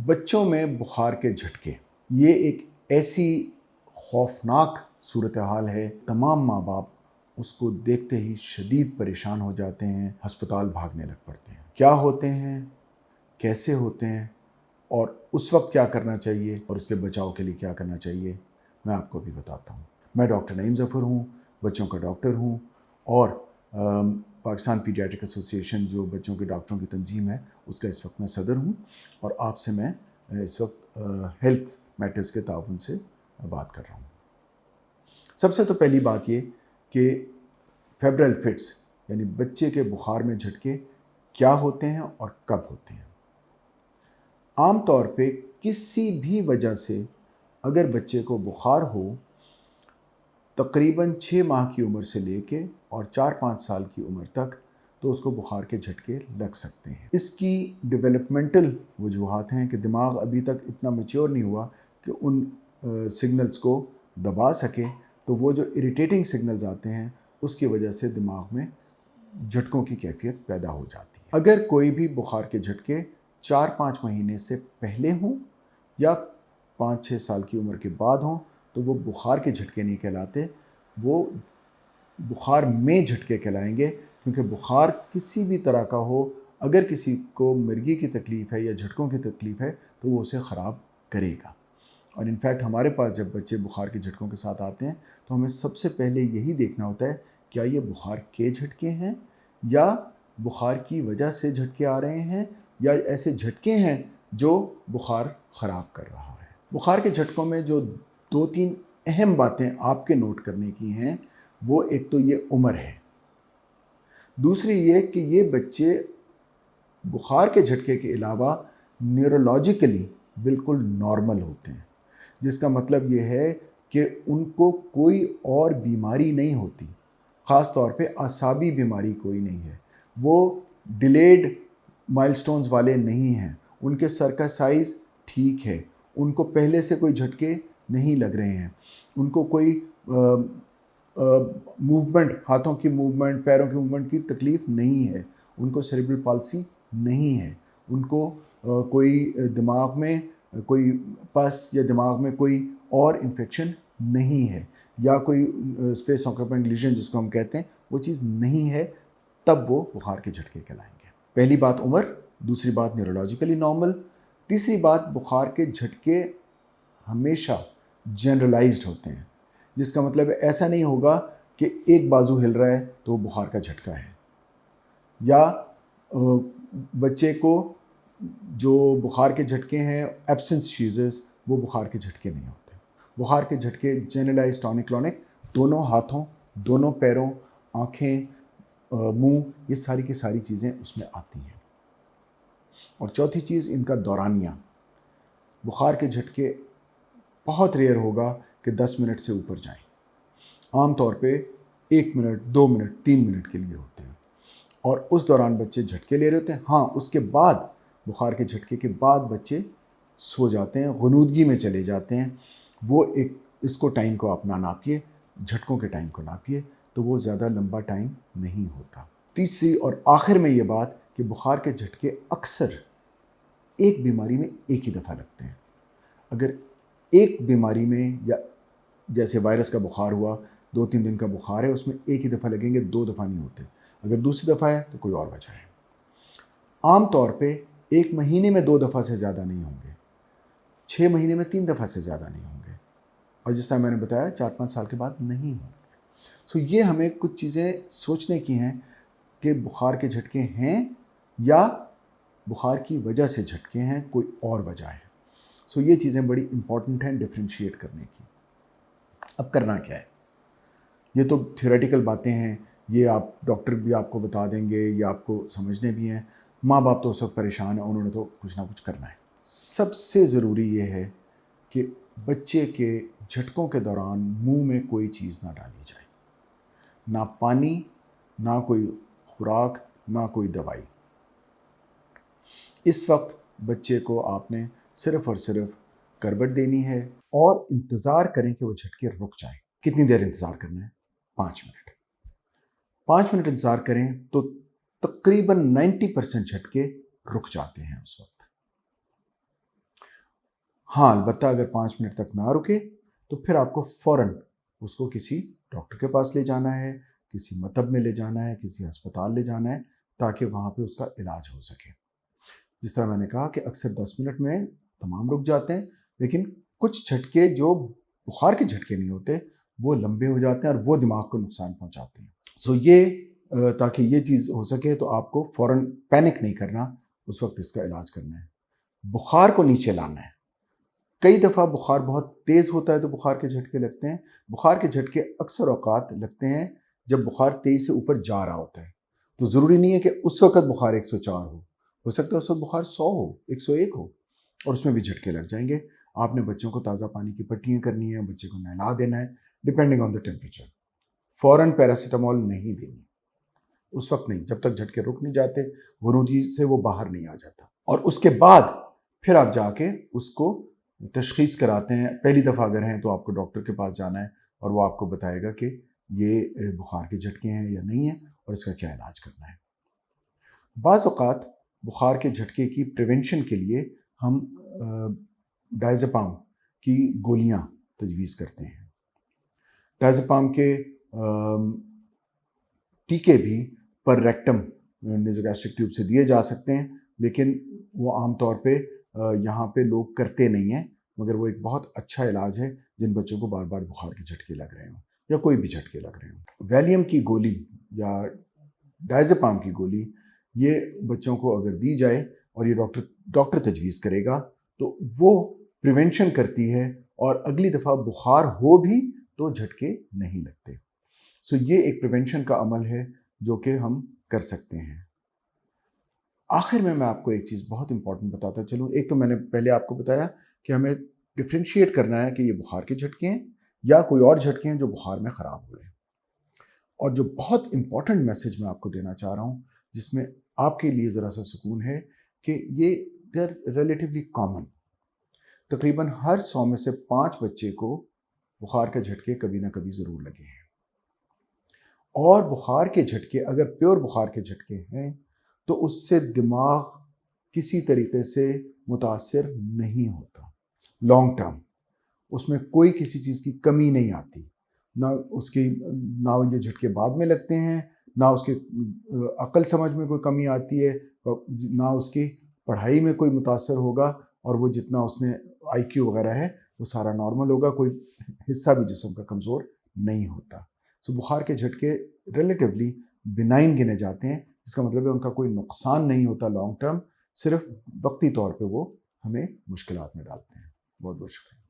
बच्चों में बुखार के झटके, ये एक ऐसी खौफनाक सूरत हाल है। तमाम माँ बाप उसको देखते ही शदीद परेशान हो जाते हैं, अस्पताल भागने लग पड़ते हैं। क्या होते हैं, कैसे होते हैं और उस वक्त क्या करना चाहिए और उसके बचाव के लिए क्या करना चाहिए, मैं आपको भी बताता हूँ। मैं डॉक्टर नईम ज़फ़र हूँ, बच्चों का डॉक्टर हूँ और पाकिस्तान पीडियाट्रिक एसोसिएशन जो बच्चों के डॉक्टरों की तंजीम है उसका इस वक्त मैं सदर हूँ और आपसे मैं इस वक्त हेल्थ मैटर्स के ताउन से बात कर रहा हूँ। सबसे तो पहली बात ये कि फेब्रल फिट्स यानी बच्चे के बुखार में झटके क्या होते हैं और कब होते हैं। आम तौर पे किसी भी वजह से अगर बच्चे को बुखार हो, तकरीबन 6 माह की उम्र से लेके और 4-5 साल की उम्र तक तो उसको बुखार के झटके लग सकते हैं। इसकी डेवलपमेंटल वजूहात हैं कि दिमाग अभी तक इतना मैच्योर नहीं हुआ कि उन सिग्नल्स को दबा सके, तो वो जो इरिटेटिंग सिग्नल्स आते हैं उसकी वजह से दिमाग में झटकों की कैफियत पैदा हो जाती है। अगर कोई भी बुखार के झटके 4-5 महीने से पहले हों या 5-6 साल की उम्र के बाद हों तो वो बुखार के झटके नहीं कहलाते, वो बुखार में झटके कहलाएंगे। क्योंकि बुखार किसी भी तरह का हो, अगर किसी को मिर्गी की तकलीफ़ है या झटकों की तकलीफ़ है तो वो उसे ख़राब करेगा। और इनफैक्ट हमारे पास जब बच्चे बुखार के झटकों के साथ आते हैं तो हमें सबसे पहले यही देखना होता है क्या ये बुखार के झटके हैं या बुखार की वजह से झटके आ रहे हैं या ऐसे झटके हैं जो बुखार ख़राब कर रहा है। बुखार के झटकों में जो 2-3 अहम बातें आपके नोट करने की हैं, वो एक तो ये उम्र है, दूसरी ये कि ये बच्चे बुखार के झटके के अलावा न्यूरोलॉजिकली बिल्कुल नॉर्मल होते हैं, जिसका मतलब ये है कि उनको कोई और बीमारी नहीं होती, ख़ास तौर पे आसाबी बीमारी कोई नहीं है, वो डिलेड माइलस्टोन्स वाले नहीं हैं, उनके सर का साइज़ ठीक है, उनको पहले से कोई झटके नहीं लग रहे हैं, उनको कोई मूवमेंट, हाथों की मूवमेंट, पैरों की मूवमेंट की तकलीफ़ नहीं है, उनको सेरेब्रल पाल्सी नहीं है, उनको कोई दिमाग में कोई पस या दिमाग में कोई और इन्फेक्शन नहीं है या कोई स्पेस ऑक्यूपाइंग लीजन जिसको हम कहते हैं वो चीज़ नहीं है, तब वो बुखार के झटके कहलाएंगे। पहली बात उम्र, दूसरी बात न्यूरोलॉजिकली नॉर्मल, तीसरी बात बुखार के झटके हमेशा जनरलाइज्ड होते हैं, जिसका मतलब ऐसा नहीं होगा कि एक बाजू हिल रहा है तो बुखार का झटका है, या बच्चे को जो बुखार के झटके हैं एब्सेंस सीजर्स, वो बुखार के झटके नहीं होते। बुखार के झटके जनरलाइज टॉनिक क्लॉनिक, दोनों हाथों, दोनों पैरों, आँखें, मुंह, ये सारी की सारी चीज़ें उसमें आती हैं। और चौथी चीज़ इनका दौरानिया, बुखार के झटके बहुत रेयर होगा कि 10 मिनट से ऊपर जाएं, आम तौर पे 1 मिनट, 2 मिनट, 3 मिनट के लिए होते हैं और उस दौरान बच्चे झटके ले रहे होते हैं। हाँ, उसके बाद बुखार के झटके के बाद बच्चे सो जाते हैं, गुनूदगी में चले जाते हैं। वो एक इसको टाइम को आप ना नापिए, झटकों के टाइम को नापिए, तो वो ज़्यादा लंबा टाइम नहीं होता। तीसरी और आखिर में ये बात कि बुखार के झटके अक्सर एक बीमारी में एक ही दफ़ा लगते हैं। अगर एक बीमारी में, या जैसे वायरस का बुखार हुआ, 2-3 दिन का बुखार है, उसमें एक ही दफ़ा लगेंगे, 2 दफ़ा नहीं होते। अगर दूसरी दफ़ा है तो कोई और वजह है। आम तौर पे 1 महीने में 2 दफ़ा से ज़्यादा नहीं होंगे, 6 महीने में 3 दफ़ा से ज़्यादा नहीं होंगे, और जिस तरह मैंने बताया 4-5 साल के बाद नहीं होंगे। सो ये हमें कुछ चीज़ें सोचने की हैं कि बुखार के झटके हैं या बुखार की वजह से झटके हैं, कोई और वजह है। सो ये चीज़ें बड़ी इंपॉर्टेंट हैं डिफ्रेंशिएट करने की। अब करना क्या है, ये तो थियोरेटिकल बातें हैं, ये आप डॉक्टर भी आपको बता देंगे, ये आपको समझने भी हैं। माँ बाप तो उस वक्त परेशान हैं, उन्होंने तो कुछ ना कुछ करना है। सबसे ज़रूरी ये है कि बच्चे के झटकों के दौरान मुंह में कोई चीज़ ना डाली जाए, ना पानी, ना कोई खुराक, ना कोई दवाई। इस वक्त बच्चे को आपने सिर्फ़ और सिर्फ करवट देनी है और इंतज़ार करें कि वो झटके रुक जाएं। कितनी देर इंतज़ार करना है? 5 मिनट। 5 मिनट इंतज़ार करें तो तकरीबन 90% झटके रुक जाते हैं उस वक्त। हाँ, अलबत्ता अगर 5 मिनट तक ना रुके तो फिर आपको फ़ौरन उसको किसी डॉक्टर के पास ले जाना है, किसी मतब में ले जाना है, किसी अस्पताल ले जाना है, ताकि वहाँ पे उसका इलाज हो सके। जिस तरह मैंने कहा कि अक्सर 10 मिनट में तमाम रुक जाते हैं, लेकिन कुछ झटके जो बुखार के झटके नहीं होते, वो लंबे हो जाते हैं और वो दिमाग को नुकसान पहुँचाते हैं। सो ये ताकि ये चीज़ हो सके तो आपको फ़ौरन पैनिक नहीं करना, उस वक़्त इसका इलाज करना है। बुखार को नीचे लाना है। कई दफ़ा बुखार बहुत तेज़ होता है तो बुखार के झटके लगते हैं। बुखार के झटके अक्सर औक़ात लगते हैं जब बुखार तेज़ी से ऊपर जा रहा होता है। तो ज़रूरी नहीं है कि उस वक़्त बुखार 104 हो। हो सकता है उस वक़्त बुखार 100 हो, 101 हो और उसमें भी झटके लग जाएँगे। आपने बच्चों को ताज़ा पानी की पट्टियाँ करनी है, बच्चे को नहला देना है, डिपेंडिंग ऑन द टेम्परेचर। फ़ौरन पैरासिटामॉल नहीं देनी, उस वक़्त नहीं, जब तक झटके रुक नहीं जाते, गुरूदी से वो बाहर नहीं आ जाता। और उसके बाद फिर आप जाके उसको तशख़ीस कराते हैं। पहली दफ़ा अगर हैं तो आपको डॉक्टर के पास जाना है और वो आपको बताएगा कि ये बुखार के झटके हैं या नहीं हैं और इसका क्या इलाज करना है। बाज़ औक़ात बुखार के झटके की प्रिवेंशन के लिए हम डायज़ेपाम की गोलियाँ तजवीज़ करते हैं। डायज़ेपाम के टीके भी पर रेक्टम नेज़ोगैस्ट्रिक ट्यूब से दिए जा सकते हैं, लेकिन वो आम तौर पे यहाँ पे लोग करते नहीं हैं, मगर वो एक बहुत अच्छा इलाज है जिन बच्चों को बार बार बुखार के झटके लग रहे हों या कोई भी झटके लग रहे हों। वैलियम की गोली या डायज़ेपाम की गोली ये बच्चों को अगर दी जाए और ये डॉक्टर तजवीज़ करेगा तो वो प्रिवेंशन करती है और अगली दफ़ा बुखार हो भी तो झटके नहीं लगते। सो ये एक प्रिवेंशन का अमल है जो कि हम कर सकते हैं। आखिर में मैं आपको एक चीज़ बहुत इंपॉर्टेंट बताता चलूँ। एक तो मैंने पहले आपको बताया कि हमें डिफ्रेंशिएट करना है कि ये बुखार के झटके हैं या कोई और झटके हैं जो बुखार में ख़राब हुए हैं। और जो बहुत इंपॉर्टेंट मैसेज मैं आपको देना चाह रहा हूँ, जिसमें आपके लिए ज़रा सा सुकून है कि ये दे आर रिलेटिवली कॉमन। तकरीबन हर 100 में से 5 बच्चे को बुखार के झटके कभी ना कभी ज़रूर लगे हैं। और बुखार के झटके अगर प्योर बुखार के झटके हैं तो उससे दिमाग किसी तरीके से मुतासिर नहीं होता लॉन्ग टर्म। उसमें कोई किसी चीज़ की कमी नहीं आती, ना ये झटके बाद में लगते हैं, ना उसके अक्ल समझ में कोई कमी आती है, ना उसकी पढ़ाई में कोई मुतासर होगा और वो जितना उसने आईक्यू वगैरह है वो सारा नॉर्मल होगा, कोई हिस्सा भी जिस्म का कमज़ोर नहीं होता। सो बुखार के झटके रिलेटिवली बिनाइन गिने जाते हैं, इसका मतलब है उनका कोई नुकसान नहीं होता लॉन्ग टर्म, सिर्फ वक्ती तौर पे वो हमें मुश्किलात में डालते हैं। बहुत बहुत शुक्रिया।